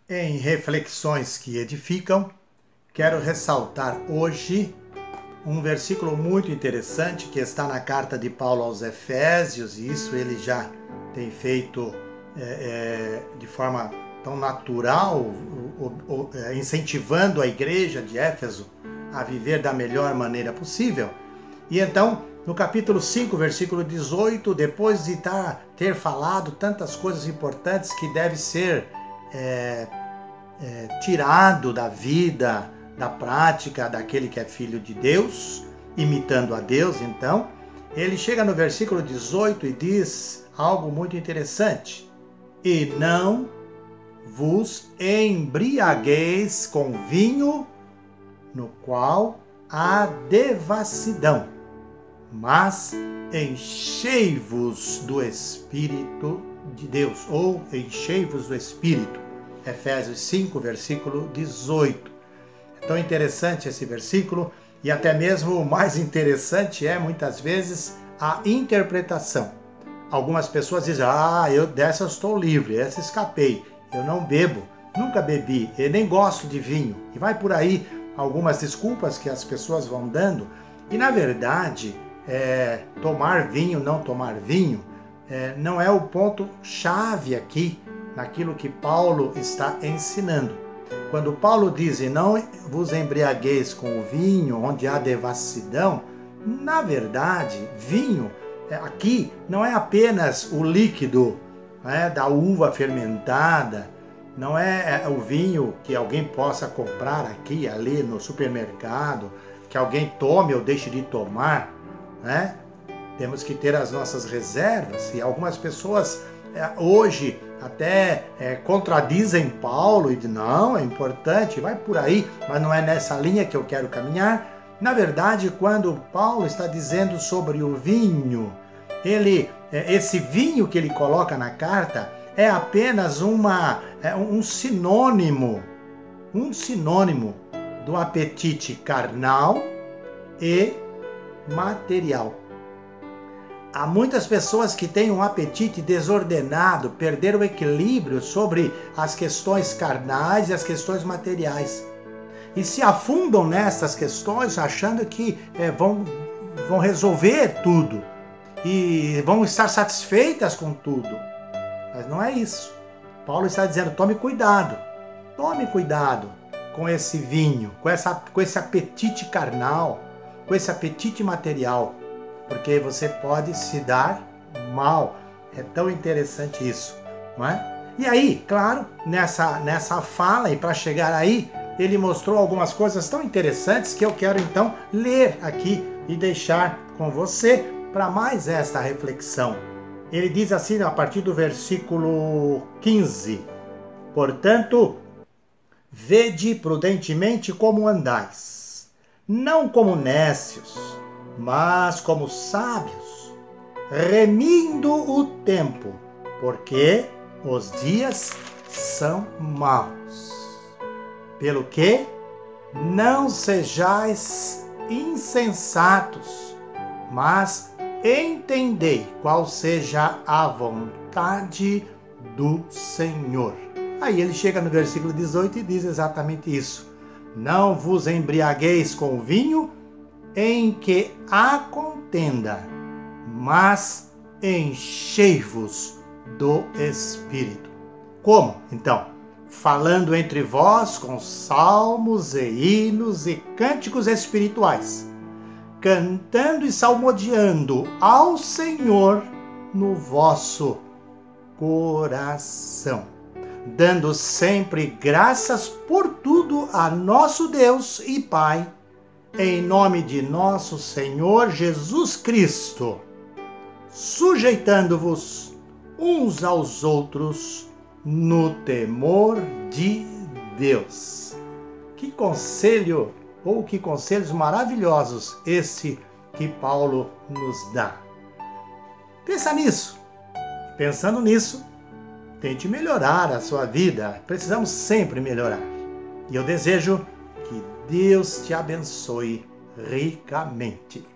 Em Reflexões que Edificam, quero ressaltar hoje um versículo muito interessante que está na carta de Paulo aos Efésios, e isso ele já tem feito de forma tão natural, incentivando a igreja de Éfeso a viver da melhor maneira possível. E então, no capítulo 5, versículo 18, depois de ter falado tantas coisas importantes que deve ser tirado da vida, da prática daquele que é filho de Deus, imitando a Deus, então, ele chega no versículo 18 e diz algo muito interessante. E não vos embriagueis com vinho, no qual há devassidão, mas enchei-vos do Espírito de Deus, ou enchei-vos do Espírito. Efésios 5, versículo 18. É tão interessante esse versículo, e até mesmo o mais interessante é, muitas vezes, a interpretação. Algumas pessoas dizem, dessa eu estou livre, essa escapei, eu não bebo, nunca bebi, eu nem gosto de vinho. E vai por aí algumas desculpas que as pessoas vão dando, e na verdade, tomar vinho, não tomar vinho, não é o ponto-chave aqui, naquilo que Paulo está ensinando. Quando Paulo diz, não vos embriagueis com o vinho, onde há devassidão, na verdade, vinho aqui não é apenas o líquido da uva fermentada, não é o vinho que alguém possa comprar aqui, ali no supermercado, que alguém tome ou deixe de tomar, né? Temos que ter as nossas reservas, e algumas pessoas hoje até contradizem Paulo e dizem, não, é importante, vai por aí, mas não é nessa linha que eu quero caminhar. Na verdade, quando Paulo está dizendo sobre o vinho, esse vinho que ele coloca na carta é apenas um sinônimo do apetite carnal e material. Há muitas pessoas que têm um apetite desordenado, perderam o equilíbrio sobre as questões carnais e as questões materiais. E se afundam nessas questões achando que vão resolver tudo e vão estar satisfeitas com tudo. Mas não é isso. Paulo está dizendo, tome cuidado com esse vinho, com esse apetite carnal, com esse apetite material, porque você pode se dar mal. É tão interessante isso, não é? E aí, claro, nessa fala, e para chegar aí, ele mostrou algumas coisas tão interessantes que eu quero então ler aqui e deixar com você para mais esta reflexão. Ele diz assim, a partir do versículo 15, portanto, vede prudentemente como andais, não como nécios, mas como sábios, remindo o tempo, porque os dias são maus. Pelo que não sejais insensatos, mas entendei qual seja a vontade do Senhor. Aí ele chega no versículo 18 e diz exatamente isso. Não vos embriagueis com vinho, em que há contenda, mas enchei-vos do Espírito. Como, então? Falando entre vós com salmos e hinos e cânticos espirituais, cantando e salmodiando ao Senhor no vosso coração, dando sempre graças por tudo a nosso Deus e Pai, em nome de nosso Senhor Jesus Cristo, sujeitando-vos uns aos outros no temor de Deus. Que conselho, ou que conselhos maravilhosos esse que Paulo nos dá. Pensa nisso. Pensando nisso, tente melhorar a sua vida. Precisamos sempre melhorar. E eu desejo que Deus te abençoe ricamente.